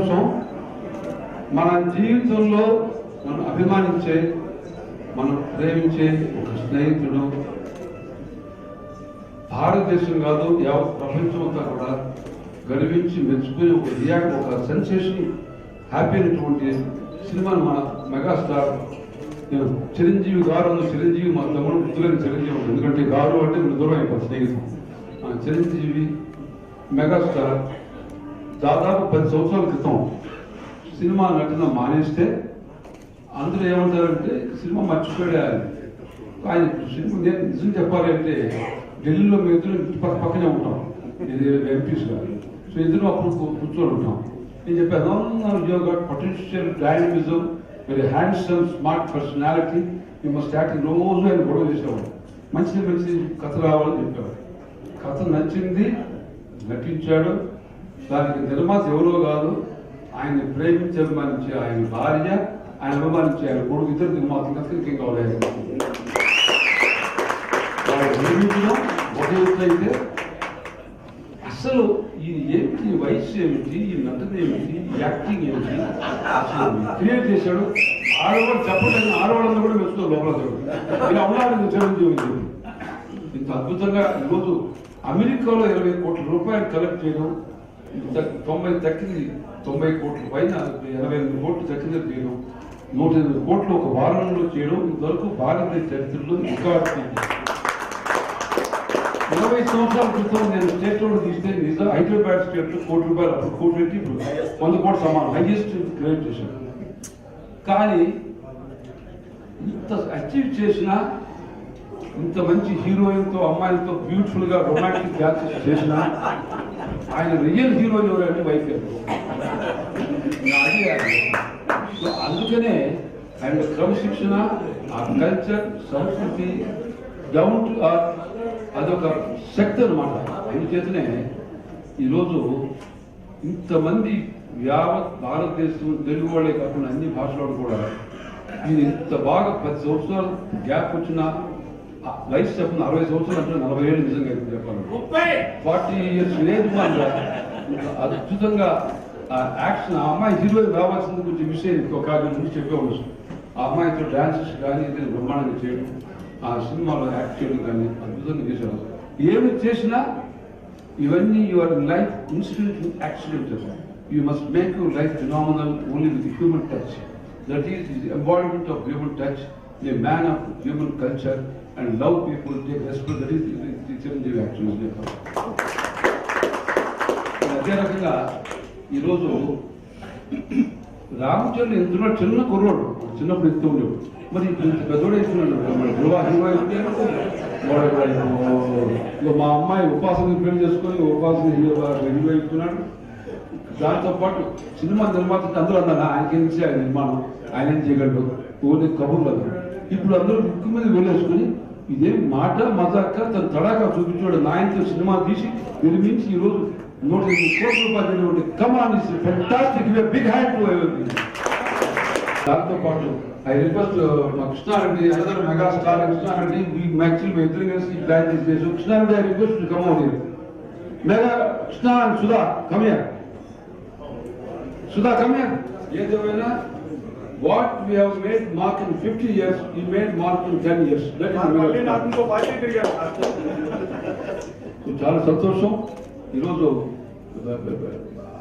సంతోషం. మన జీవితంలో మనం అభిమానించే, మనం ప్రేమించే ఒక స్నేహితుడు భారతదేశం కాదు యావత్ ప్రపంచం అంతా కూడా గర్వించి మెచ్చుకుని ఒక సెన్సేషన్ హ్యాపీ అయినటువంటి సినిమాను మన మెగాస్టార్ చిరంజీవి గారు చిరంజీవి మా తమ్ముడు గుర్తులేని చిరంజీవి, ఎందుకంటే గారు అంటే మీరు దూరం అయిపోతుంది స్నేహితులు. చిరంజీవి మెగాస్టార్ దాదాపు 10 సంవత్సరాల క్రితం సినిమా నటన మానేస్తే అందరూ ఏమంటారంటే సినిమా మర్చిపోయాడు ఆయన. సినిమా నేను నిజం చెప్పాలంటే ఢిల్లీలో మేము ఇద్దరు పక్కనే ఉంటాం, ఇది ఎంపీస్ గారు. సో ఇద్దరు అప్పుడు కూర్చొని ఉంటాం. నేను చెప్పాను, you got potential dynamism, very handsome smart personality, you must acting. రోజు ఆయన గొడవ చేసేవాడు, మంచి కథ రావాలని చెప్పేవాడు. కథ నచ్చింది, నటించాడు. దానికి నిర్మాత ఎవరో కాదు, ఆయన్ని ప్రేమించి అభిమానించి ఆయన భార్య, ఆయన అభిమానించి ఆయన కొడుకు, ఇద్దరు నిర్మాతలు కథకి ఏం కావాలి. నిర్మించడం ఒక ఎత్తు అయితే అసలు ఈ ఏమిటి, వయసు ఏమిటి, ఈ నటన ఏమిటి, యాక్టింగ్ ఏమిటి, అసలు క్రియేట్ చేశాడు. ఆడవాళ్ళు చెప్పలేదు, ఆడవాళ్ళంతా కూడా మెచ్చుకో లోపల ఇలా ఉన్నాడు చిరంజీవి. ఇంత అద్భుతంగా ఈరోజు అమెరికాలో 20 కోట్ల రూపాయలు కలెక్ట్ చేయడం, 90 కోట్ల పైన 88 కోట్లు తగ్గింది చేయడం, 108 కోట్లు ఒక వారంలో చేయడం ఇంతవరకు భారతదేశ చరిత్రలో రికార్డు. 20 సంవత్సరాల క్రితం నేను స్టేట్ రోడ్ తీస్తే నిజం హైదరాబాద్ స్టేట్ లో ₹1 కోటి, అప్పుడు 1 కోటి పెట్టి ఇప్పుడు 100 కోట్లు సమానం, హైయెస్ట్ క్రియేట్ చేశాను. కానీ ఇంత అచీవ్ చేసినా, ఇంత మంచి హీరోయిన్తో అమ్మాయిలతో బ్యూటిఫుల్ గా రొమాంటిక్ డాన్సెస్ చేసిన ఆయన రియల్ హీరోయిన్ ఎవరంటే వైఫ్. అందుకనే ఆయన క్రమశిక్షణ, ఆ కల్చర్, సంస్కృతి, డౌన్ టు అర్త్, అదొక శక్తి అనమాట. అందుచేతనే ఈరోజు ఇంతమంది యావత్ భారతదేశం, తెలుగు వాళ్ళే కాకుండా అన్ని భాషలు కూడా ఇది ఇంత బాగా 10 సంవత్సరాలు గ్యాప్ వచ్చిన వయసు చెప్పిన 60 సంవత్సరాలు అంటే 40 ఏళ్ళు నిజంగా చెప్పాలి, 40 years లేదు. అద్భుతంగా యాక్షన్, ఆ అమ్మాయి హీరోయిన్ రావాల్సింది కొంచెం విషయం ఒక గురించి చెప్పేవాళ్ళు. ఆ అమ్మాయితో డాన్సెస్ కానీ ఇది బ్రహ్మాండంగా చేయడం, ఆ సినిమాలో యాక్ట్ చేయడం కానీ అద్భుతంగా చేశారు. ఏమి చేసినా ఇవన్నీ your life incident accident. You must make your life phenomenal only with human touch. That is the embodiment of human touch, the man of human culture and love people, take respect. That is the Chiranjeevi actually. అదే రకంగా ఈరోజు రామచంద్ర ఎంతున్నా చిన్న కుర్రోడు, చిన్నప్పుడు ఎత్తు ఉండేవాడు, మరి ఇప్పుడు పెద్దోడు ఎత్తున్నాడు. మా అమ్మాయి ఉపాసన పెళ్లి చేసుకొని ఉపాసన హీరో ఎత్తున్నాడు. దాంతోపాటు సినిమా నిర్మాత అందరూ అన్నారు ఆయనకి ఎందుకు ఆయన నిర్మాణం, ఆయన ఏం చేయగలడు, ఓన్లీ కబుర్లు అన్నారు. ఇప్పుడు అందరూ ముక్కు మీద వెళ్ళేసుకుని ఇదేం మాట మజాక తన తడాకా చూపించాడు. నాయనతో సినిమా తీసి నిర్మించి ఈరోజు 108 కోట్ల రూపాయలు కమాన్ is fantastic, big hand to everything. దాంతోపాటు ఐ రిక్వెస్ట్ మా Krishna Reddy, another megastar Krishna Reddy, actually ఇద్దరు కలిసి ప్లాన్ చేసి Krishna Reddy I request to come out here. Mega Krishna and Sudha come here. Sudha come here. ఏదేమైనా what we have made mark in 50 years, we made mark in 10 years. That is చాలా సంతోషం ఈరోజు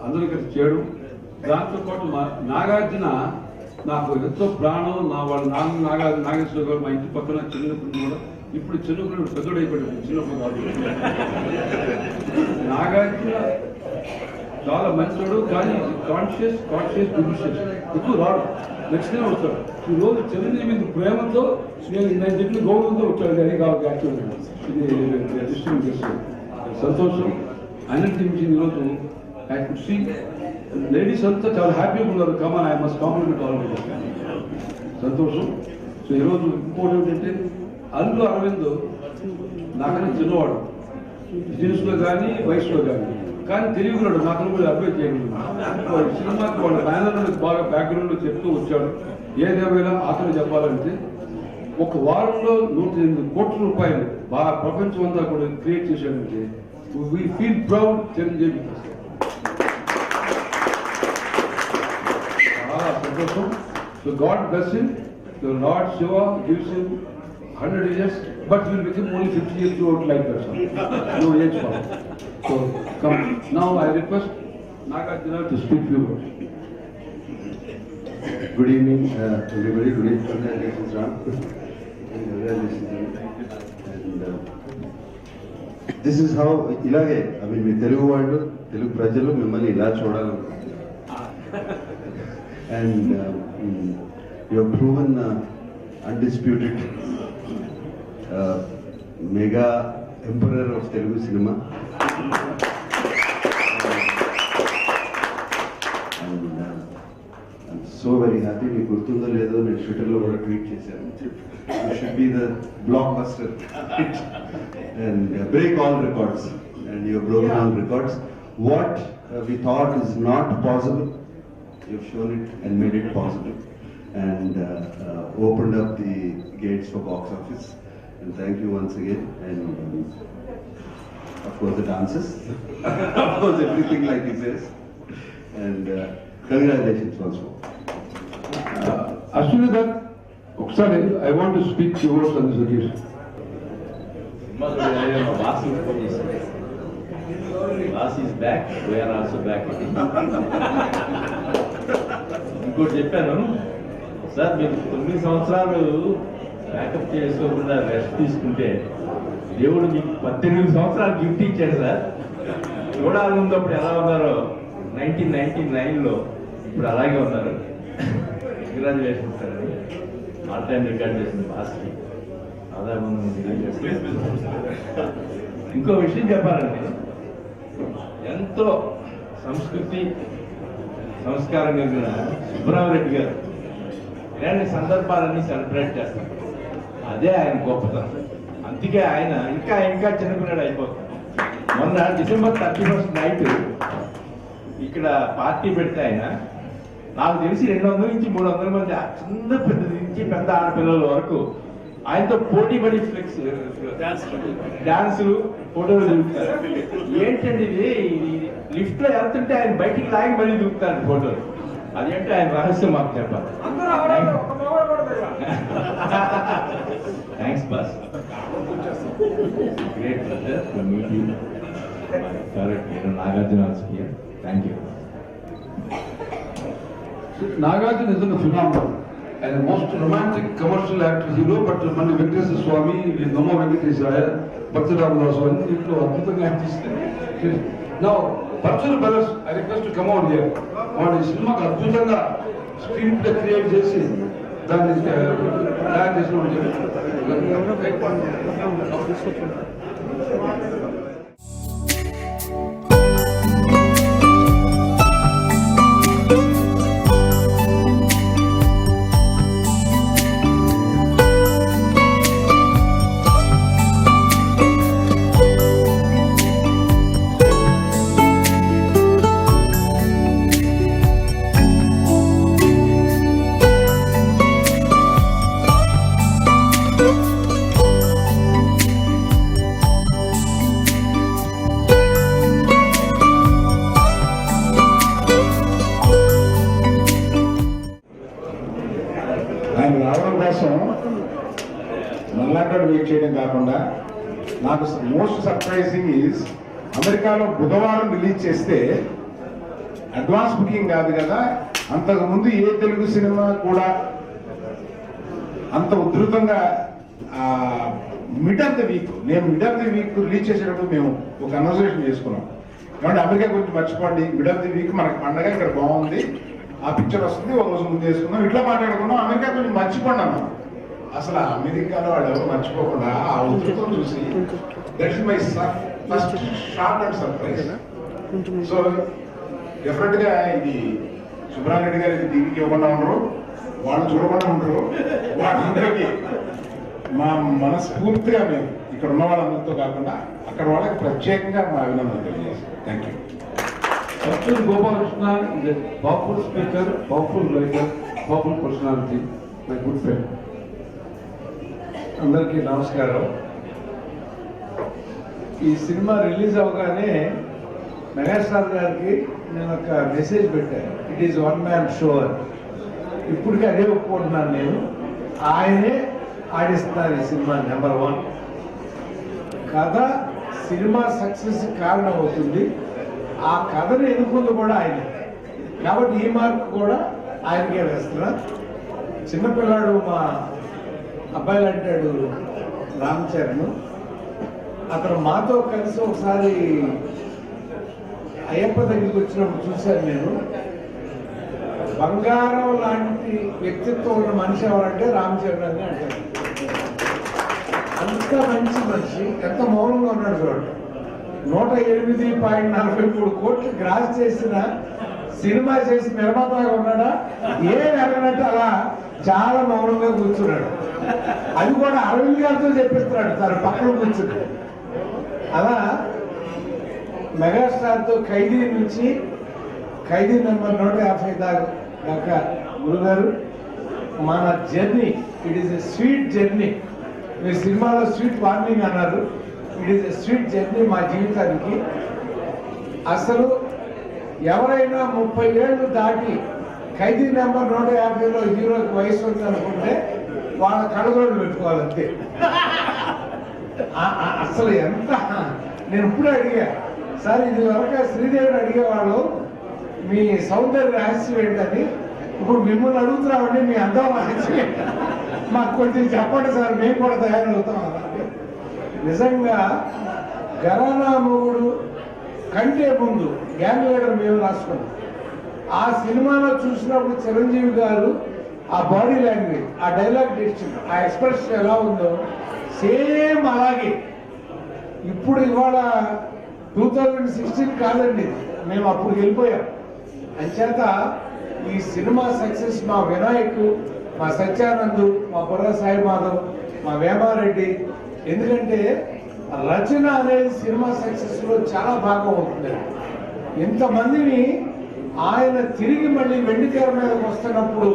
అందరూ కలిసి చేయడం. దాంతోపాటు నాగార్జున నాకు ఎంతో ప్రాణం. వాళ్ళ నాగేశ్వర గారు మా ఇంటి పక్కన చిన్నప్పుడు కూడా, ఇప్పుడు చిన్నప్పుడు పెద్దోడు అయిపోయాడు, చిన్నప్పుడు కాదు. నాగార్జున చాలా మంచివాడు, కానీ కాన్షియస్ డిసిషన్స్ ఎక్కువ రాడు, నెక్స్ట్ డే వస్తాడు. ఈరోజు చిరంజీవి మీద ప్రేమతో నేను చెప్పిన గౌరవంతో వచ్చాడు. కానీ కాబట్టి యాక్చువల్ ఇది డిస్ట్రిబ్యూట్ చేస్తాడు. సంతోషం. అన్నింటి ఈరోజు లేడీస్ అంతా చాలా హ్యాపీగా ఉన్నారు. కమాన్, ఐ మస్ట్ కాంప్లిమెంట్ ఆల్రెడీ. సంతోషం. సో ఈరోజు ఇంకోటి ఏంటంటే అల్లు అరవింద్ నాకన్నా చిన్నవాడు, బిజినెస్లో కానీ వయసులో కానీ తెలియకున్నాడు. నాకన్నా కూడా అడ్వైజ్ చేయగలిగాడు. సినిమాకి వాళ్ళ బ్యానర్ బాగా బ్యాక్గ్రౌండ్లో చెప్తూ వచ్చాడు. ఏదేమైనా అతను చెప్పాలంటే ఒక వారంలో 108 కోట్ల రూపాయలు బాగా ప్రపంచం అంతా కూడా క్రియేట్ చేశాడంటే వీ ఫీల్ ప్రౌడ్ చిరంజీవి. సంతోషం. So God bless him. The Lord Shiva gives him 100 years, but he will become only 50 years old like that. No age for him. So come. Now I request Nagarjuna to speak few words. Good evening, everybody. Good evening. Congratulations, Ram. Congratulations. And this is how ilage. I mean, మీ తెలుగు వాళ్ళు, తెలుగు ప్రజలు మిమ్మల్ని ఇలా చూడాలనుకుంటున్నారు. And you have proven undisputed mega emperor of Telugu cinema. I'm so very happy. మీకు గుర్తుందో లేదో నేను ట్విట్టర్లో కూడా ట్వీట్ చేశాను. You should be the blockbuster and break all records. And you have broken all records. What we thought is not possible, you have shown it and made it possible. And opened up the gates for box office. And thank you once again. And of course the dances, of course everything like he says. And congratulations once more. Ashwini Dutt, ఒకసారి I want to speak few words on this occasion. Boss is back, we are also back. ఇంకోటి చెప్పాను sir, మీరు 9 సంవత్సరాలు backup చేసుకోకుండా rest తీసుకుంటే దేవుడు మీకు 18 సంవత్సరాలు గిఫ్ట్ ఇచ్చాడు సార్. చూడాలి ఉన్నప్పుడు ఎలా ఉన్నారో 1999లో ఇప్పుడు అలాగే ఉన్నారు. Congratulations sir. All time record చేసింది బాస్కి. ఇంకో విషయం చెప్పాలండి, ఎంతో సంస్కృతి సంస్కారం కలిగిన సుబ్రహ్మరెడ్డి గారు ఇలాంటి సందర్భాలన్నీ సెలబ్రేట్ చేస్తారు. అదే ఆయన గొప్పతనం. అందుకే ఆయన ఇంకా ఇంకా చిన్నపిల్లడు అయిపోతారు. మొన్న December 31st నైట్ ఇక్కడ పార్టీ పెడితే ఆయన నాకు తెలిసి 200 నుంచి 300 మంది చిన్న పెద్ద నుంచి పెద్ద ఆడపిల్లల వరకు ఆయనతో పోటీ పడి ఫ్లెక్స్ డాన్సులు ఫోటోలు దిగుతారు. ఏంటండి ఇది, లిఫ్ట్ లో వెళ్తుంటే ఆయన బయటికి లాగి మళ్ళీ దిగుతారు ఫోటోలు. అదేంటే ఆయన రహస్యం మాకు చెప్పాలి. Thanks boss. Great pleasure to meet you. Nagarjuna here. Thank you. Nagarjuna is a phenomenon and the most romantic commercial actor hero, but మన వెంకటేశ్వర స్వామి నమో వెంకటేశాయ భక్తరామదాసు అన్నింటిలో అద్భుతంగా యాక్టిస్తారు. Now Parchuru brothers, I request to come out here. వాడి సినిమాకి అద్భుతంగా screen play create చేసి దాన్ని తయారు చేసిన ఆయన రావడం కోసం మళ్ళాక్కడ వెయిట్ చేయడం కాకుండా నాకు మోస్ట్ సర్ప్రైజింగ్ ఈజ్ అమెరికాలో బుధవారం రిలీజ్ చేస్తే అడ్వాన్స్ బుకింగ్ కాదు కదా, అంతకుముందు ఏ తెలుగు సినిమా కూడా అంత ఉధృతంగా మిడ్ ఆఫ్ ద వీక్, నేను mid of the week release చేసేటప్పుడు మేము ఒక కన్వర్సేషన్ చేసుకున్నాం. కాబట్టి అమెరికా గురించి మర్చిపోండి, మిడ్ ఆఫ్ ది వీక్ మనకి పండగ ఇక్కడ బాగుంది, ఆ పిక్చర్ వస్తుంది, ఒక రోజు ముందు వేసుకున్నాం, ఇట్లా మాట్లాడుకున్నాం. అమెరికా కొంచెం మర్చిపోండి మనం. అసలు అమెరికాలో వాళ్ళు ఎవరు మర్చిపోకుండా ఆ ఉధృతం చూసి that is my first shock and surprise. So definite గా ఇది సుబ్రహ్మరెడ్డి గారు ఇది టీవీకి ఇవ్వకుండా ఉండరు, వాళ్ళు చూడకుండా ఉండరు. వాళ్ళందరికీ మా మనస్ఫూర్తిగా మేము ఇక్కడ ఉన్న వాళ్ళందరితో కాకుండా అక్కడ వాళ్ళకి ప్రత్యేకంగా మా అభినందనలు తెలియజేస్తాం. Thank you. Parchuru Gopalakrishna is a powerful speaker, powerful writer, powerful personality, my good friend. అందరికీ నమస్కారం. ఈ సినిమా రిలీజ్ అవగానే మెగాస్టార్ గారికి నేను ఒక మెసేజ్ పెట్టాను, it is one man show అని. ఇప్పటికీ అదే ఒప్పుకుంటున్నాను నేను. ఆయనే ఆడిస్తున్నారు ఈ సినిమా. నెంబర్ 1 కథ సినిమా సక్సెస్ కారణం అవుతుంది. ఆ కథను ఎన్నుకుంది కూడా ఆయన, కాబట్టి ఈ మార్క్ కూడా ఆయనకే వేస్తున్నా. చిన్నపిల్లాడు మా అబ్బాయిలు అంటాడు రామ్ చరణ్, అతను మాతో కలిసి ఒకసారి అయ్యప్ప దగ్గరికి వచ్చినప్పుడు చూశాను నేను. బంగారం లాంటి వ్యక్తిత్వం ఉన్న మనిషి ఎవరంటే రామ్ చరణ్ అని అంటారు. అంత మంచి మనిషి, ఎంత మౌనంగా ఉన్నాడు చూడండి. 108.43 కోట్లు గ్రాస్ చేసిన సినిమా చేసి నిర్మాతగా ఉన్నాడా, ఏం ఎరగనట్టు అలా చాలా మౌనంగా కూర్చున్నాడు. అది కూడా అరవింద్ గారితో చెప్పిస్తున్నాడు తన పక్కన కూర్చుని. అలా మెగాస్టార్తో ఖైదీ నుంచి ఖైదీ నెంబర్ 150 దాకా గురుగారు మన journey, it is a sweet journey. మీరు సినిమాలో స్వీట్ వార్నింగ్ అన్నారు, it is a sweet journey మా జీవితానికి. అసలు ఎవరైనా 30 ఏళ్ళు దాటి ఖైదీ నెంబర్ 150లో హీరోకి వయసు ఉందనుకుంటే వాళ్ళ కళ్ళజోడు పెట్టుకోవాలంతే. అసలు ఎంత, నేను ఇప్పుడు అడిగా సార్, ఇది వరకు శ్రీదేవిని అడిగేవాళ్ళు మీ సౌందర్య రహస్యం ఏంటని, ఇప్పుడు మిమ్మల్ని అడుగుతున్నామండి మీ అందం రహస్యం ఏంటి? మాకు కొంచెం చెప్పండి సార్, మేము కూడా తయారవుతాం అన్నది. నిజంగా ఘరానా మొగుడు కంటే ముందు గ్యాంగ్ లీడర్ మేము రాసుకున్నాం. ఆ సినిమాలో చూసినప్పుడు చిరంజీవి గారు ఆ బాడీ లాంగ్వేజ్, ఆ డైలాగ్ డిక్షన్, ఆ ఎక్స్ప్రెషన్ ఎలా ఉందో సేమ్ అలాగే ఇప్పుడు ఇవాళ 2016 కాదండి, మేము అప్పుడు వెళ్ళిపోయాం. అంచేత ఈ సినిమా సక్సెస్ మా వినాయక్, మా సత్యానంద్, మా బుర్ర సాయి మాధవ్, మా వేమారెడ్డి. ఎందుకంటే రచన అనేది సినిమా సక్సెస్ లో చాలా భాగం అవుతుంది. ఇంతమందిని ఆయన తిరిగి మళ్ళీ వెండితెర మీదకి వస్తున్నప్పుడు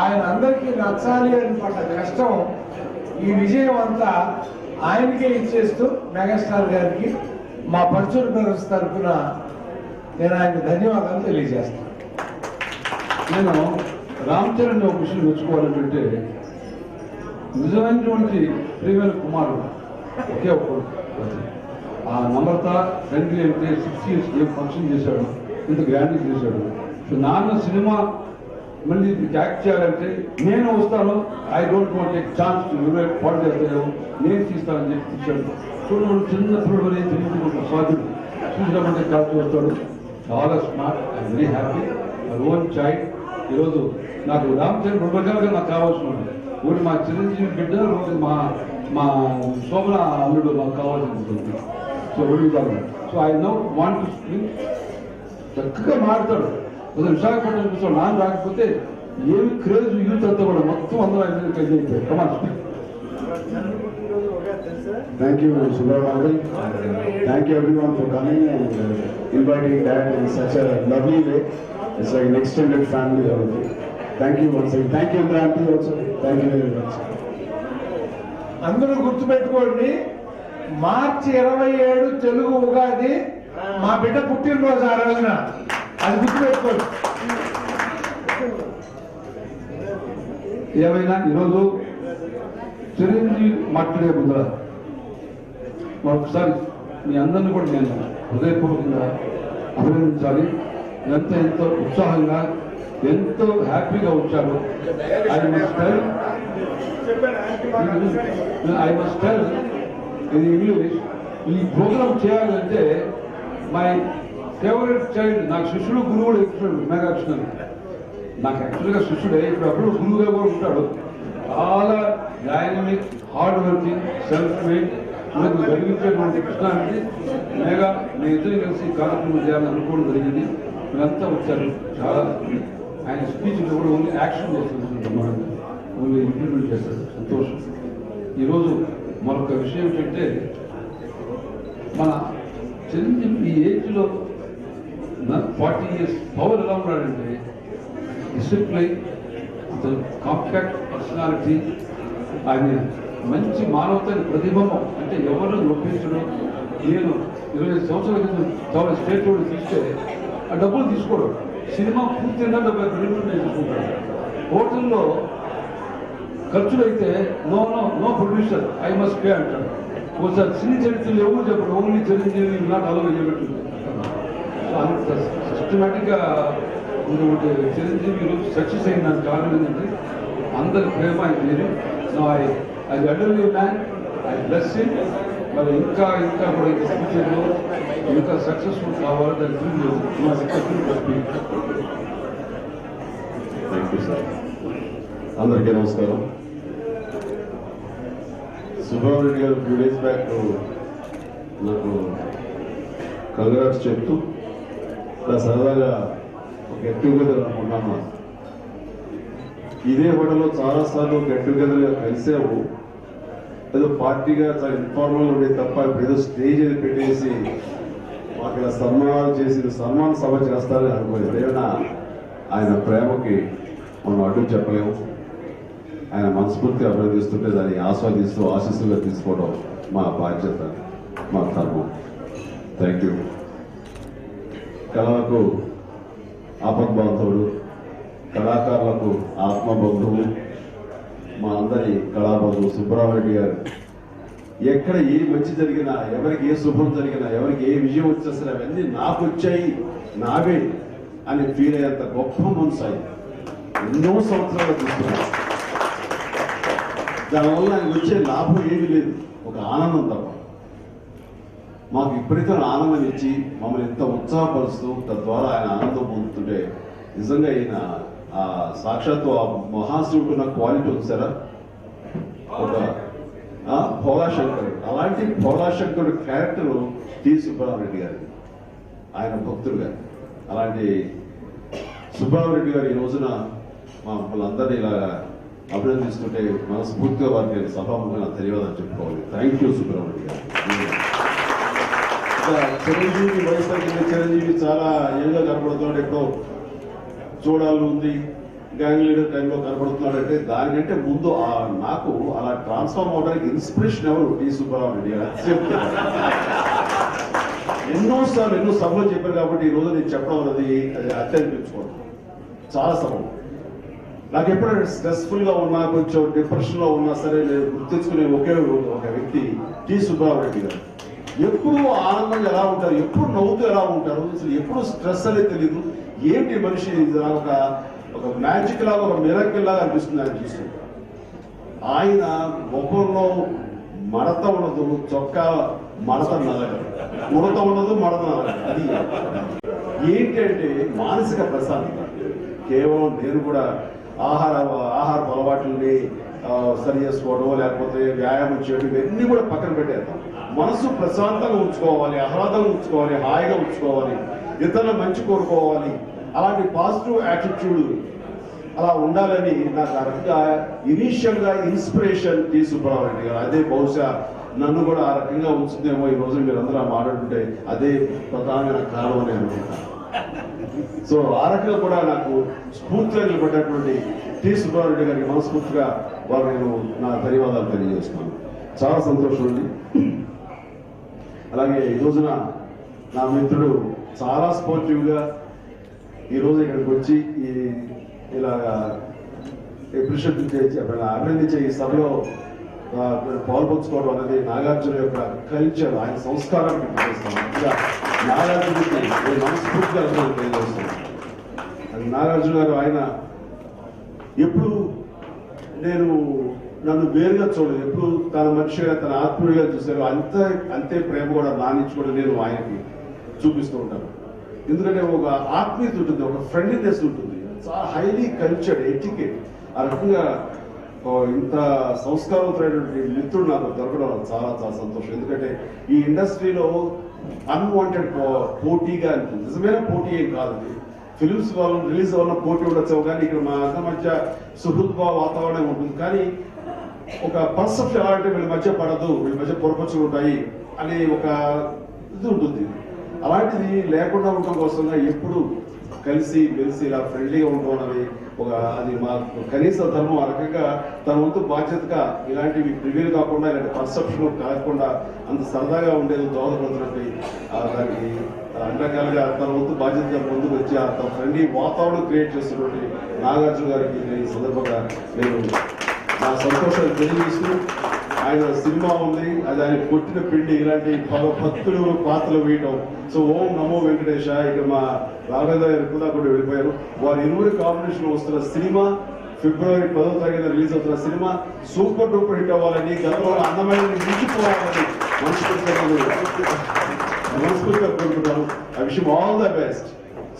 ఆయన అందరికీ నచ్చాలి అని పడ్డ కష్టం, ఈ విజయం అంతా ఆయనకే ఇచ్చేస్తూ మెగాస్టార్ గారికి మా పర్చూరు బ్రదర్స్ తరఫున నేను ఆయనకు ధన్యవాదాలు తెలియజేస్తాను. నేను రామ్ చరణ్ ఒక విషయం మెచ్చుకోవాలంటే, నిజమైనటువంటి ప్రియమైన కుమారుడు ఒకే ఒక్కడు. ఆ నమ్రత తండ్రి అంటే 6 years ఏం ఫంక్షన్ చేశాడు, ఇంత గ్రాండ్ చేశాడు. సో నాన్న సినిమా మళ్ళీ యాక్ట్ చేయాలంటే నేను వస్తాను, I don't want take chance నువ్వే పాటు చేస్తావు, నేను తీస్తానని చెప్పి తీశాడు. చూడండి, చిన్నప్పుడు వరే తిరుగుతూ సాధ్యుడు చూసినామంటే కాల్చి వస్తాడు. చాలా smart, I'm very happy. My own child. ఈరోజు నాకు రామ్ చరణ్ 2 రకాలుగా నాకు కావాల్సిన ఒకటి మా చిరంజీవి బిడ్డ, రోజు మా శోభన అల్లుడు నాకు కావాల్సి ఉంటుంది. సో 2 విధాలుగా. So I know want to speak. చక్కగా మాట్లాడతాడు. అసలు విశాఖపట్నం చూసాడు, నాన్న రాకపోతే ఏమి క్రేజ్ యూత్ అంతా కూడా మొత్తం అందరూ ఆయన కలిసి అయిపోయారు. Come on speak. Thank you, Subramanian. Thank you everyone for coming and inviting Dad in such a lovely way. It's like an extended family already. Thank you once again. Thank you, Auntie also. Thank you very much. అందరూ గుర్తుపెట్టుకోండి, మార్చి 27 తెలుగు ఉగాది, మా బిడ్డ పుట్టినరోజు ఆ రోజున. అది గుర్తుపెట్టుకోండి. ఏమైనా ఈరోజు చిరంజీవి మాట్లాడే ముందర ఒకసారి మీ అందరినీ కూడా నేను హృదయపూర్వకంగా అభినందించాలి. ఎంతో ఉత్సాహంగా, ఎంతో హ్యాపీగా వచ్చారు. I must tell in English, ఈ ప్రోగ్రామ్ చేయాలంటే మై ఫేవరెట్ చైల్డ్, నాకు శిష్యుడు గురువుడు ఎక్కుతాడు మెగాకృష్ణ. నాకు యాక్చువల్గా శిష్యుడే, ఇప్పుడు అప్పుడు గురువుగా కూడా ఉంటాడు. చాలా dynamic, hard working, self made, మనకు కలిగించేటువంటి కృష్ణ అంటే మెగా. మీ ఇద్దరు కలిసి కార్యక్రమం చేయాలని అనుకోవడం జరిగింది. మీరంతా వచ్చారు. చాలా ఆయన స్పీచ్ కూడా ఓన్లీ యాక్షన్ చేస్తుంది, ఓన్లీ ఇంప్లిమెంట్ చేస్తారు. సంతోషం. ఈరోజు మరొక విషయం ఏంటంటే, మన చిరంజీవి ఈ ఏజ్లో 40 years పవర్ ఎలా ఉన్నాడంటే, డిసిప్లైన్, కాంపాక్ట్ పర్సనాలిటీ, ఆయన మంచి మానవతని ప్రతిబింబం. అంటే ఎవరు నొప్పించడం. నేను 25 సంవత్సరాల క్రితం చాలా స్టేట్ రోడ్ తీస్తే ఆ డబ్బులు తీసుకోవడం, సినిమా పూర్తి 70 తీసుకుంటాడు. హోటల్లో ఖర్చులు అయితే no no no producer I must pay అంటాడు. ఒకసారి సినీ చరిత్రలు ఎవరు చెప్పడు, ఓన్లీ చిరంజీవి నాట్ అలవ్ చేయబెట్టింది. అంత సిస్టమేటిక్గా ఉన్నటువంటి చిరంజీవి ఈరోజు సక్సెస్ అయిన దానికి కారణం ఏంటంటే అందరి ప్రేమ ఆయన తీరి. I అడల్ you man, I bless him. మరి ఇంకా ఇంకా కూడా ఇంకా ఫ్యూచర్లో ఇంకా సక్సెస్ఫుల్ కావాలి. దాని థ్యాంక్ యూ సార్. అందరికీ నమస్కారం. సుబ్రహ్మణ్య గారు ఫ్యూ డేస్ బ్యాక్ నాకు కంగ్రాట్స్ చెప్తూ సరదాగా గెట్ టుగెదర్ అనుకున్నాను. ఇదే హోటల్లో చాలాసార్లు గెట్ టుగెదర్గా కలిసాము. ఏదో పార్టీగా చాలా ఇన్ఫార్మల్గా ఉండేది తప్ప ఇప్పుడు ఏదో స్టేజ్ అది పెట్టేసి మాకు ఇలా సన్మానాలు చేసి సన్మాన సభ చేస్తారని అనుకోలేదు. ఏమైనా ఆయన ప్రేమకి మనం అడ్డు చెప్పలేము. ఆయన మనస్ఫూర్తిగా అభినందిస్తుంటే దాన్ని ఆస్వాదిస్తూ ఆశీస్సులుగా తీసుకోవడం మా బాధ్యత, మా ధర్మం. Thank you. కళలకు ఆపద్బాంధవుడు, కళాకారులకు ఆత్మబంధువు, మా అందరి కళాబంధువు సుబ్రహ్మణ్య గారు ఎక్కడ ఏ మంచి జరిగినా, ఎవరికి ఏ శుభం జరిగినా, ఎవరికి ఏ విజయం వచ్చేసినా అవన్నీ నాకు వచ్చాయి, నావే అని ఫీల్ అయ్యేంత గొప్ప మనసు ఆయన ఎన్నో సంవత్సరాలు చూస్తున్నాను. దానివల్ల ఆయనకు వచ్చే లాభం ఏమీ లేదు, ఒక ఆనందం తప్ప. మాకు విపరీతమైన ఆనందం ఇచ్చి మమ్మల్ని ఎంత ఉత్సాహపరుస్తూ తద్వారా ఆయన ఆనందం పొందుతుంటే నిజంగా ఈయన ఆ సాక్షాత్తు ఆ మహాశివుడు ఉన్న క్వాలిటీ వచ్చారా, ఒక భోళాశంకరుడు. అలాంటి భోళాశంకరుడు క్యారెక్టర్ టి సుబ్రహ్మణ్య గారి, ఆయన భక్తుడు గారు. అలాంటి సుబ్రహ్మణ్య గారు ఈ రోజున మమ్మల్ని అందరినీ ఇలాగా అభినందిస్తుంటే మనస్ఫూర్తిగా వారికి సభాముఖంగా ధన్యవాదాలు చెప్పుకోవాలి. థ్యాంక్ యూ సుబ్రహ్మణ్య గారు. చిరంజీవి వయసు తగ్గిన చిరంజీవి చాలా యంగ్గా కనపడుతున్నాడు, ఎప్పుడో చూడాలని ఉంది, గ్యాంగ్ లీడర్ టైంలో కనపడుతున్నాడంటే దానికంటే ముందు నాకు అలా ట్రాన్స్ఫార్మ్ అవడానికి ఇన్స్పిరేషన్ ఎవరు? టి సుబ్రహ్మణ్య గారు. ఎన్నోసార్లు ఎన్నో సభలు చెప్పారు కాబట్టి ఈ రోజు నేను చెప్పడం అనేది అది అత్యనిపించుకోవడం చాలా సభలు. నాకు ఎప్పుడైనా స్ట్రెస్ఫుల్ గా ఉన్నా, కొంచెం డిప్రెషన్ లో ఉన్నా సరే నేను గుర్తించుకునే ఒకే ఒక వ్యక్తి టి సుబ్రహ్మణ్య గారు. ఎప్పుడు ఆనందంగా ఎలా ఉంటారు, ఎప్పుడు నవ్వుతూ ఎలా ఉంటారు, అసలు ఎప్పుడు స్ట్రెస్ అనేది తెలియదు. ఏంటి మనిషి ఒక మ్యాజిక్ లాగా, ఒక మిరాకిల్ లాగా అనిపిస్తుంది ఆయన చూస్తుంటే. ఆయన ముఖంలో మడత ఉండదు, చొక్కా మడత నలగదు, ఉడత ఉండదు, మడత నలగదు. అది ఏంటి అంటే మానసిక ప్రశాంతత. కేవలం నేను కూడా ఆహారపు అలవాట్లని సరి చేసుకోవడం, లేకపోతే వ్యాయామం చేయడం, ఇవన్నీ కూడా పక్కన పెట్టేద్దాం. మనసు ప్రశాంతంగా ఉంచుకోవాలి, ఆహ్లాదంగా ఉంచుకోవాలి, హాయిగా ఉంచుకోవాలి, ఇతరుల మంచి కోరుకోవాలి. అలాంటి పాజిటివ్ యాటిట్యూడ్ అలా ఉండాలని నాకు ఆ రకంగా ఇనీషియల్ గా ఇన్స్పిరేషన్ టి సుబ్రహ్మణ్య గారు. అదే బహుశా నన్ను కూడా ఆ రకంగా ఉంచుతుందేమో. ఈ రోజు మీరందరూ మాట్లాడుతుంటే అదే ప్రధానమైన కారణం అని అనుకుంటాను. సో ఆ రకంగా కూడా నాకు స్ఫూర్తిగా నిలబడ్డటువంటి టి సుబ్రహ్మణ్య గారికి మనస్ఫూర్తిగా వారు నేను నా ధన్యవాదాలు తెలియజేస్తున్నాను. చాలా సంతోషం అండి. అలాగే ఈ రోజున నా మిత్రుడు చాలా స్పోర్టివ్గా ఈరోజు ఇక్కడికి వచ్చి ఇలాగా అప్రిషియేట్ చేసి అభినందించే ఈ సభలో పాల్పంచుకోవడం అనేది నాగార్జున యొక్క కల్చర్, ఆయన సంస్కారానికి తెలియజేస్తాను. ఇంకా నాగార్జునకి నేను మనస్ఫూర్తిగా తెలియజేస్తాను. నాగార్జున గారు ఆయన ఎప్పుడు నన్ను వేరుగా చూడలేదు, ఎప్పుడు తన మనిషిగా, తన ఆత్మీయుగా చూశారు. అంతే ప్రేమ కూడా నా నుంచి కూడా నేను ఆయనకి చూపిస్తూ ఉంటాను. ఎందుకంటే ఒక ఆత్మీయత ఉంటుంది, ఒక ఫ్రెండ్లీనెస్ ఉంటుంది, చాలా హైలీ కల్చర్డ్ ఎటికెట్. ఆ రకంగా ఇంత సంస్కారవంతమైనటువంటి మిత్రుడు నాకు దొరకడం చాలా చాలా సంతోషం. ఎందుకంటే ఈ ఇండస్ట్రీలో అన్వాంటెడ్ పోటీగా అనిపిస్తుంది. నిజమైన పోటీ ఏం కాదు. ఫిలిమ్స్ వాళ్ళు రిలీజ్ అవ్వడం పోటీ ఉండొచ్చు, కానీ ఇక్కడ మా అందరి మధ్య సుహృద్భావ వాతావరణం ఉంటుంది. కానీ ఒక పర్సెప్షన్ ఎలా అంటే వీళ్ళ మధ్య పడదు, వీళ్ళ మధ్య పొరపచ్చులు ఉంటాయి అనే ఒక ఇది ఉంటుంది. అలాంటిది లేకుండా ఉండడం కోసంగా ఎప్పుడు కలిసి మెలిసి ఇలా ఫ్రెండ్లీగా ఉండడం అనేది అది మా కనీస ధర్మం. ఆ రకంగా తన వంతు బాధ్యతగా ఇలాంటివి ప్రివ్యూలు కాకుండా, ఇలాంటి పర్సెప్షన్ కాకుండా అంత సరదాగా ఉండేది దోహదపడుతున్నట్టు దానికి అన్ని రకాలుగా తన వంతు బాధ్యతగా ముందుకు వచ్చి తన ఫ్రెండ్లీ వాతావరణం క్రియేట్ చేస్తున్నటువంటి నాగార్జున గారికి ఈ సందర్భంగా నేను నా సంతోషాన్ని తెలియజేస్తూ, ఆయన సినిమా ఉంది, అది ఆయన కొట్టిన పిండి, ఇలాంటి భక్తులు పాత్రలు వేయటం. సో ఓం నమో వెంకటేశ. ఇక మా రాఘవేంద్ర గారు కూడా వెళ్ళిపోయారు. వారి ఇరువురి కాంబినేషన్ వస్తున్న సినిమా ఫిబ్రవరి 10వ తారీఖున రిలీజ్ అవుతున్న సినిమా సూపర్ డూపర్ హిట్ అవ్వాలని, గతంలో అందమైన మించిపోవాలని మనస్ఫూర్తిగా కోరుకుంటాను. I wish him all the best.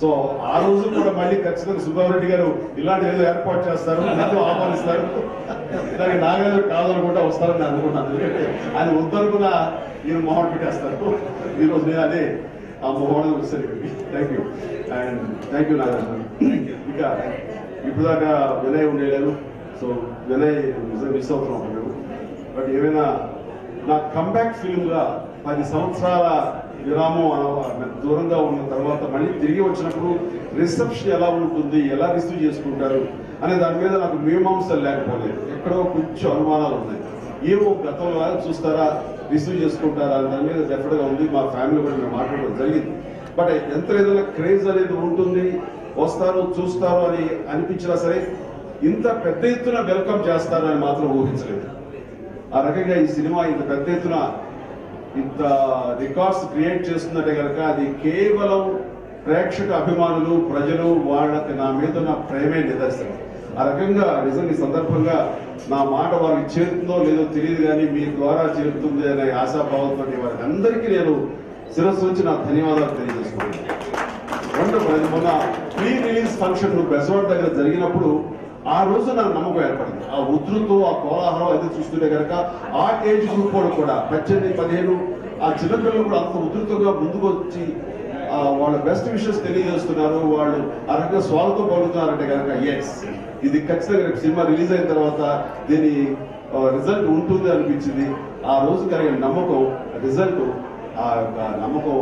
So ఆ రోజు కూడా మళ్ళీ ఖచ్చితంగా సుబ్బారెడ్డి గారు ఇలాంటి ఏదో ఏర్పాటు చేస్తారు, నన్ను ఆహ్వానిస్తారు. దానికి నాగార్జున కాదనుకుంటా వస్తారని నేను అనుకున్నాను. ఆయన వద్దనుకున్న ఈయన మొహం పెట్టేస్తారు. ఈరోజు నేను అదే ఆ మొహం వస్తాను. Thank you and thank you Nagarjuna. ఇక ఇప్పుడు దాకా వినయ్ ఉండేలేదు. సో వినయ్ మిస్ అవుతున్నాం మేము. బట్ ఏమైనా నా కంబ్యాక్ ఫిల్మ్గా 10 సంవత్సరాల విరామం దూరంగా ఉన్న తర్వాత మళ్ళీ తిరిగి వచ్చినప్పుడు రిసెప్షన్ ఎలా ఉంటుంది, ఎలా రిసీవ్ చేసుకుంటారు అనే దాని మీద నాకు మీమాంసలు లేకపోలేదు. ఎక్కడో కొంచెం అనుమానాలు ఉన్నాయి. ఏమో గతంలో చూస్తారా, రిసీవ్ చేసుకుంటారా అనే దాని మీద డెఫినెట్గా ఉంది. మా ఫ్యామిలీ కూడా మేము మాట్లాడడం జరిగింది. బట్ ఎంత ఏదైనా క్రేజ్ అనేది ఉంటుంది, వస్తారు చూస్తారు అని అనిపించినా సరే ఇంత పెద్ద ఎత్తున వెల్కమ్ చేస్తారని మాత్రం ఊహించలేదు. ఆ రకంగా ఈ సినిమా ఇంత పెద్ద ఎత్తున ఇంత రికార్డ్స్ క్రియేట్ చేస్తుందంటే కనుక అది కేవలం ప్రేక్షక అభిమానులు, ప్రజలు, వాళ్ళకి నా మీద ఉన్న ప్రేమే నిదర్శనం. ఆ రకంగా నిజంగా ఈ సందర్భంగా నా మాట వారికి చేరుతుందో లేదో తెలియదు, కానీ మీ ద్వారా చేరుతుంది అనే ఆశాభావంతో వారికి అందరికీ నేను శిరస్సు నుంచి నా ధన్యవాదాలు తెలియజేసుకున్నాను. మొన్న ప్రీ రిలీజ్ ఫంక్షన్ బెజవాడ దగ్గర జరిగినప్పుడు ఆ రోజు నాకు నమ్మకం ఏర్పడింది. ఆ ఉధృతో ఆ కోలాహలం అయితే చూస్తుంటే కనుక ఆ ఏజ్ గ్రూప్ వాళ్ళు కూడా 18, 15 ఆ చిన్నపిల్లలు కూడా అంత ఉధృతంగా ముందుకు వచ్చి వాళ్ళ బెస్ట్ విషెస్ తెలియజేస్తున్నారు. వాళ్ళు ఆ రకంగా స్వాగతం పలుకుతున్నారంటే కనుక ఎస్, ఇది ఖచ్చితంగా సినిమా రిలీజ్ అయిన తర్వాత దీని రిజల్ట్ ఉంటుంది అనిపించింది. ఆ రోజు కలిగిన నమ్మకం, రిజల్ట్ ఆ నమ్మకం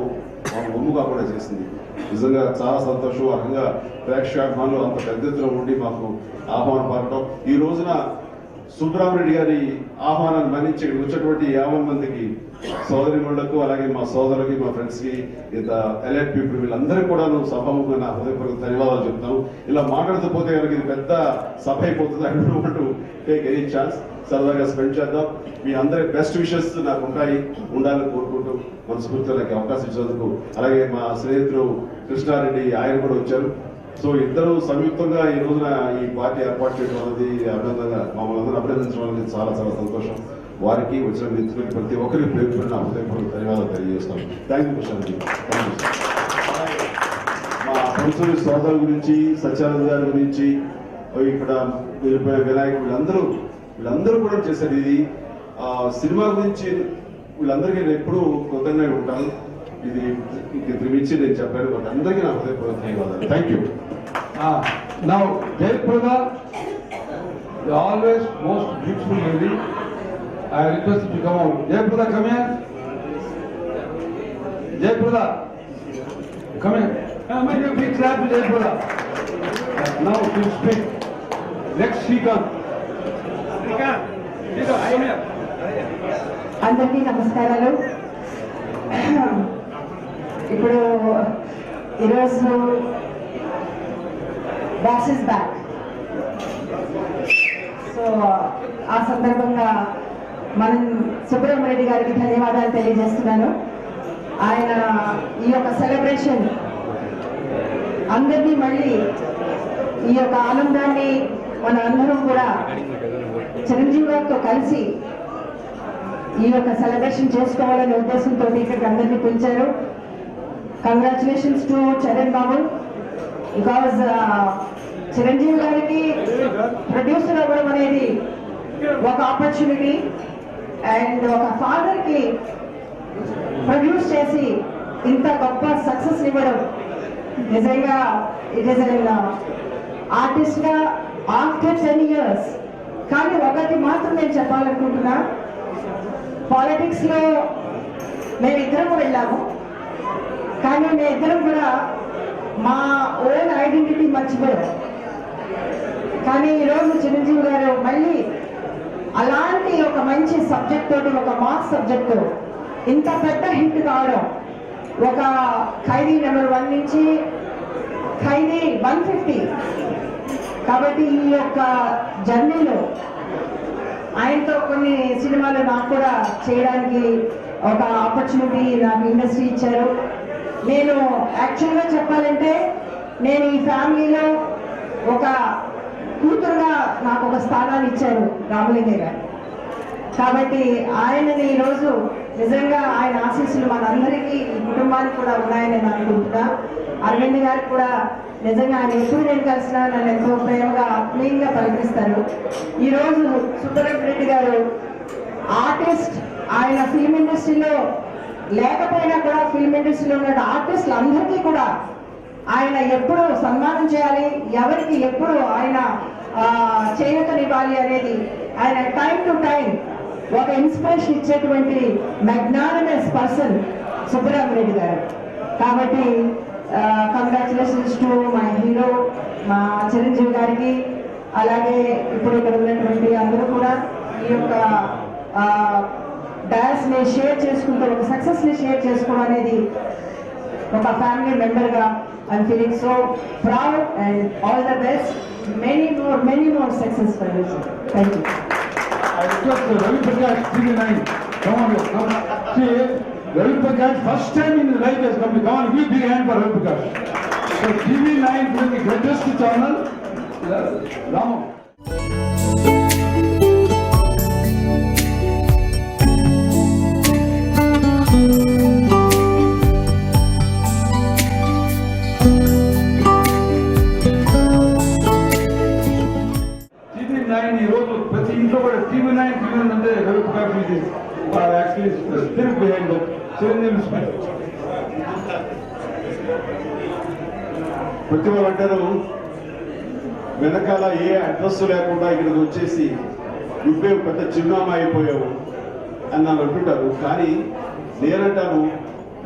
ఒమ్ము కాకుండా చేసింది. నిజంగా చాలా సంతోషం. ఆ రకంగా ప్రేక్షకాభిమానులు అంత పెద్ద ఎత్తున ఉండి మాకు ఆహ్వానం పడటం, ఈ రోజున సుబ్రహ్మరెడ్డి గారి ఆహ్వానాన్ని మన్నించి వచ్చినటువంటి 50 మందికి సోదరిమణులకు, అలాగే మా సోదరులకి, మా ఫ్రెండ్స్ కి, ఇంత ఎలైట్ పీపుల్ వీళ్ళందరికీ కూడా సభముగా నా హృదయపూర్వక ధన్యవాదాలు చెప్తాను. ఇలా మాట్లాడుతూ పోతే కనుక ఇది పెద్ద సభ అయిపోతుంది. I don't want to take any chance. సరదాగా స్పెండ్ చేద్దాం. మీ అందరి బెస్ట్ విషెస్ నాకు ఉంటాయి, ఉండాలని కోరుకుంటూ మనస్ఫూర్తిగా నాకు అవకాశం ఇచ్చినందుకు, అలాగే మా స్నేహితులు కృష్ణారెడ్డి ఆయన కూడా వచ్చారు. సో ఇద్దరు సంయుక్తంగా ఈ రోజున ఈ పార్టీ ఏర్పాటు చేయడం అనేది అభినందనగా మమ్మల్ని అందరూ అభినందించడం అనేది చాలా చాలా సంతోషం. వారికి వచ్చిన మిత్రులకి ప్రతి ఒక్కరికి ప్రేమ నా హృదయపూర్వక ధన్యవాదాలు తెలియజేస్తాను. Thank you Krishna Reddy. మా పంచులు సోదరుల గురించి, సత్యానంద గారి గురించి, ఇక్కడ వినాయక్ వీళ్ళందరూ కూడా చేశారు. ఇది సినిమా గురించి వీళ్ళందరికీ నేను ఎప్పుడూ కృతజ్ఞతగా ఉంటాను. ఇది ఇంక మించి నేను చెప్పాను. బట్ అందరికీ నా హృదయపూర్వక ధన్యవాదాలు. Thank you. Now, Jayprada, the always most beautiful lady, I request you to come out. Jayprada, come here. Jayprada, come here. Make a big clap to Jayprada. Now, to speak. Next speaker. అందరికీ నమస్కారాలు. ఇప్పుడు ఈరోజు boss is back. So ఆ సందర్భంగా మనం సుబ్రహ్మరెడ్డి గారికి ధన్యవాదాలు తెలియజేస్తున్నాను. ఆయన ఈ యొక్క సెలబ్రేషన్ అందరినీ మళ్ళీ ఈ యొక్క ఆనందాన్ని మన అందరం కూడా చిరంజీవి గారితో కలిసి ఈ యొక్క సెలబ్రేషన్ చేసుకోవాలనే ఉద్దేశంతో ఇక్కడికి అందరినీ పిలిచారు. Congratulations to Charan Babu, because Chiranjeevi గారికి ప్రొడ్యూసర్ అవ్వడం అనేది ఒక ఆపర్చునిటీ, అండ్ ఒక ఫాదర్ కి ప్రొడ్యూస్ చేసి ఇంత గొప్ప సక్సెస్ ఇవ్వడం నిజంగా ఇట్ ఈస్ అన్ ఆర్టిస్ట్ గా ఆఫ్టర్ 10 years. కానీ ఒకటి మాత్రం నేను చెప్పాలనుకుంటున్నా, పాలిటిక్స్ లో మేమిద్దరం వెళ్ళాము, కానీ మేమిద్దరం కూడా మా ఓన్ ఐడెంటిటీ మర్చిపోయాం. కానీ ఈరోజు చిరంజీవి గారు మళ్ళీ అలాంటి ఒక మంచి సబ్జెక్ట్ తోటి, ఒక మాస్ సబ్జెక్ట్ ఇంత పెద్ద హిట్ కావడం ఒక ఖైదీ నెంబర్ 1 నుంచి ఖైదీ 150. కాబట్టి ఈ యొక్క జర్నీలో ఆయనతో కొన్ని సినిమాలు నాకు కూడా చేయడానికి ఒక ఆపర్చునిటీ నాకు ఇండస్ట్రీ ఇచ్చారు. నేను యాక్చువల్గా చెప్పాలంటే నేను ఈ ఫ్యామిలీలో ఒక కూతురుగా నాకు ఒక స్థానాన్ని ఇచ్చారు రామలింగయ్య గారు. కాబట్టి ఆయనని ఈరోజు నిజంగా ఆయన ఆశీస్సులు మనందరికీ ఈ కుటుంబానికి కూడా ఉన్నాయని నేను అనుకుంటున్నా. అరవింద్ గారికి కూడా నిజంగా ఆయన ఎప్పుడు నేను కలిసినా నన్ను ఎంతో ప్రేమగా ఆత్మీయంగా పలికిస్తారు. ఈరోజు సుబ్బరెడ్డి గారు ఆర్టిస్ట్, ఆయన ఫిల్మ్ ఇండస్ట్రీలో లేకపోయినా కూడా ఫిల్మ్ ఇండస్ట్రీలో ఉన్న ఆర్టిస్టులు అందరికీ కూడా ఆయన ఎప్పుడు సన్మానం చేయాలి, ఎవరికి ఎప్పుడు ఆయన చేయూతనివ్వాలి అనేది ఆయన టైం టు టైం ఒక ఇన్స్పిరేషన్ ఇచ్చేటువంటి మ్యాగ్నానిమస్ పర్సన్ సుబ్బరామరెడ్డి గారు. కాబట్టి కంగ్రాచులేషన్స్ టు మై హీరో మా చిరంజీవి గారికి, అలాగే ఇప్పుడు ఇక్కడ ఉన్నటువంటి అందరూ కూడా ఈ యొక్క డాన్స్ ని షేర్ చేసుకుంటూ ఒక సక్సెస్ ని షేర్ చేసుకోవడం అనేది ఒక ఫ్యామిలీ మెంబర్ గా I'm feeling so proud and all the best, many more success for you sir. Thank you. I request Ravi Prakash, TV9. Come on, come. See, Ravi Prakash, first time in his life has come. Come on, give big hand for Ravi Prakash. So TV9 is the greatest channel. Ramu. TV9 ఈ రోజు ప్రతి ఇంట్లో కూడా TV9 అంటే రవి ప్రకాష్ ఇది actually spirit behind Chiranjeevi spirit. ప్రతి వాళ్ళు అంటారు వెనకాల ఏ అడ్రస్ లేకుండా ఇక్కడికి వచ్చేసి నువ్వే పెద్ద చిరునామా అయిపోయావు అని నన్ను అంటుంటారు. కానీ నేనంటాను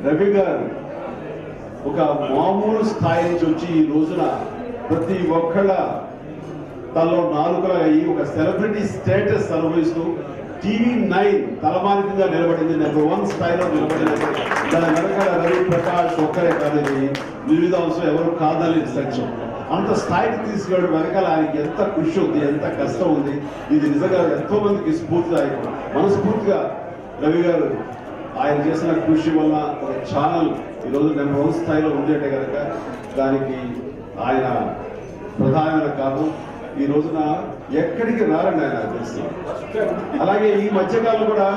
రవి గారు ఒక మామూలు స్థాయి నుంచి వచ్చి ఈ రోజున ప్రతి ఒక్కళ్ళ తనలో నాలుగులా అయ్యి ఒక సెలబ్రిటీ స్టేటస్ అనుభవిస్తూ TV9 తలమానికంగా నిలబడింది, నెంబర్ 1 స్థాయిలో నిలబడింది. దాని వెనకాల రవి ప్రకాష్ ఒక్కరే కాదని వివిధ అంశం ఎవరు కాదని సత్యం. అంత స్థాయికి తీసుకెళ్ళడం వెనకాల ఆయనకి ఎంత కృషి ఉంది, ఎంత కష్టం ఉంది. ఇది నిజంగా ఎంతో మందికి స్ఫూర్తిదాయకం. మనస్ఫూర్తిగా రవి గారు ఆయన చేసిన కృషి వల్ల ఒక ఛానల్ ఈరోజు నెంబర్ 1 స్థాయిలో ఉంది అంటే కనుక దానికి ఆయన ప్రధానమైన కారణం. ఈ రోజున ఎక్కడికి రారండి ఆయన తెలిసి. అలాగే ఈ మధ్యకాలం కూడా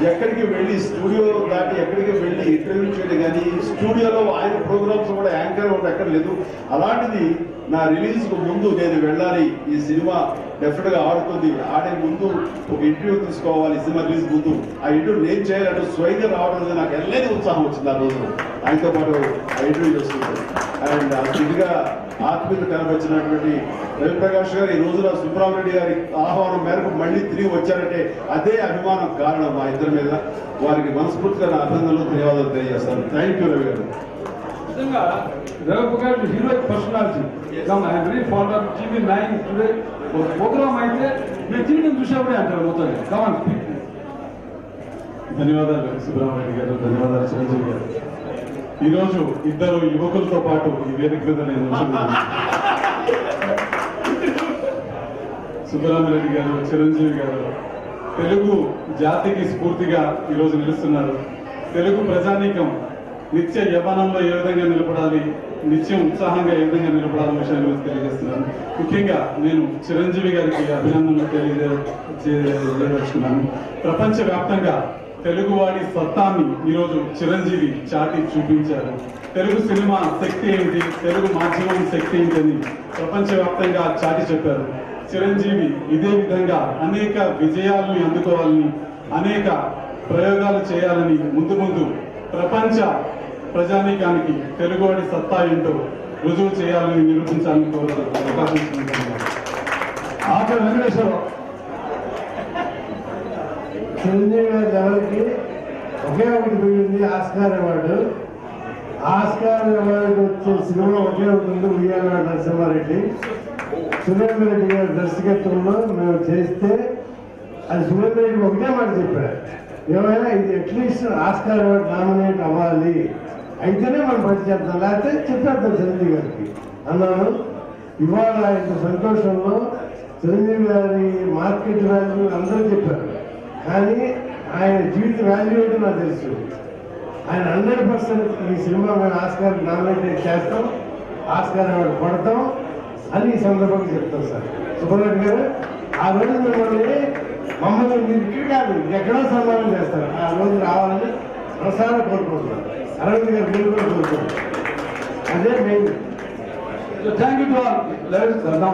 ఎక్కడికి వెళ్ళి స్టూడియో దాటి ఎక్కడికి వెళ్ళి ఇంటర్వ్యూ చేయడం కానీ స్టూడియోలో ఆయన ప్రోగ్రామ్స్ కూడా యాంకర్ ఒకటి ఎక్కడ లేదు. అలాంటిది నా రిలీజ్కు ముందు నేను వెళ్ళాలి, ఈ సినిమా డెఫినెట్ గా ఆడుతుంది, ఆడే ముందు ఒక ఇంటర్వ్యూ తీసుకోవాలి, సినిమా రిలీజ్ ముందు ఆ ఇంటర్వ్యూ నేను చేయాలంటూ స్వయంగా రావడం అనేది నాకు ఎల్లైనా ఉత్సాహం వచ్చింది. ఆ రోజు ఆయనతో పాటు ఆ ఇంటర్వ్యూ చేస్తుంది. అండ్ ఇదిగా ఆత్మీయత కనబరిచినటువంటి రవిప్రకాష్ గారు ఈ రోజున సుబ్రహ్మరెడ్డి గారి ఆహ్వానం మేరకు మళ్ళీ తిరిగి వచ్చారంటే అదే అభిమానం కారణం మా ఇద్దరి మీద. వారికి మనస్ఫూర్తిగా నా అభినందనలు, ధన్యవాదాలు తెలియజేస్తాను. థ్యాంక్ యూ రవి గారు. నిజంగా Ravi Prakash heroic personality. I'm very fond of TV9 today. ఒక ప్రోగ్రామ్ అయితే మీరు TV చూసేప్పుడే అంటారు మొత్తం. Come on speak. ధన్యవాదాలు సుబ్రహ్మరెడ్డి గారు, ధన్యవాదాలు చిరంజీవి గారు. ఈరోజు ఇద్దరు యువకులతో పాటు ఈ వేదిక మీద నేను సుబ్రహ్మరెడ్డి గారు, చిరంజీవి గారు తెలుగు జాతికి స్ఫూర్తిగా ఈరోజు నిలుస్తున్నారు. తెలుగు ప్రజానీకం నిత్య యవ్వనంలో ఏ విధంగా నిలబడాలి, నిత్యం ఉత్సాహంగా ఏ విధంగా నిలబడాలనే విషయాన్ని గురించి తెలియజేస్తున్నాను. ముఖ్యంగా నేను చిరంజీవి గారికి అభినందనలు తెలియజేస్తున్నాను. ప్రపంచవ్యాప్తంగా తెలుగువాడి సత్తాన్ని ఈరోజు చిరంజీవి చాటి చూపించారు. తెలుగు సినిమా శక్తి ఏంటి, తెలుగు మాధ్యమం శక్తి ఏంటని ప్రపంచవ్యాప్తంగా చాటి చెప్పారు. చిరంజీవి ఇదే విధంగా అనేక విజయాలని అందుకోవాలని, అనేక ప్రయోగాలు చేయాలని, ముందు ముందు ప్రపంచ ప్రజానీకానికి తెలుగువాడి సత్తా ఏంటో రుజువు చేయాలని, నిరూపించాలని కోరుతున్నాను. ఆచార్య వెంకటేశ్వరరావు. చిరంజీవి గారి లెవెల్కి ఒకే ఒకటి పోయింది, ఆస్కార్ అవార్డు. ఆస్కార్ అవార్డు వచ్చే సినిమా ఒకే ఒకటి, ఉయ్యాల నరసింహారెడ్డి. సురేంద్ర రెడ్డి గారి దర్శకత్వంలో మేము చేస్తే అది సురేంద్ర రెడ్డి ఒకటే మాట చెప్పారు, ఏమైనా ఇది అట్లీస్ట్ ఆస్కార్ అవార్డు నామినేట్ అవ్వాలి అయితేనే మనం పని చేద్దాం, లేకపోతే చెప్పేద్దాం చిరంజీవి గారికి అన్నాను. ఇవాళ ఇంత సంతోషంలో చిరంజీవి గారి మార్కెట్ వాల్యూ అందరూ చెప్పారు, కానీ ఆయన జీవిత వాల్యూ ఏంటో నాకు తెలుసు. ఆయన 100% ఈ సినిమా మేము ఆస్కార్ నామినేట్ చేస్తాం, ఆస్కార్ అవార్డు కొడతాం అని ఈ సందర్భంగా చెప్తాం సార్. సుబ్రహ్మణ్యం గారు ఆ రోజు మమ్మల్ని మీరు ఇక్కడ కాదు ఎక్కడో సన్మానం చేస్తారు, ఆ రోజు రావాలని మనసారా కోరుకుంటున్నాం. అరవింద్ గారు మీరు కూడా కోరుకుంటున్నారు. అదే main. Thank you to all. Let's now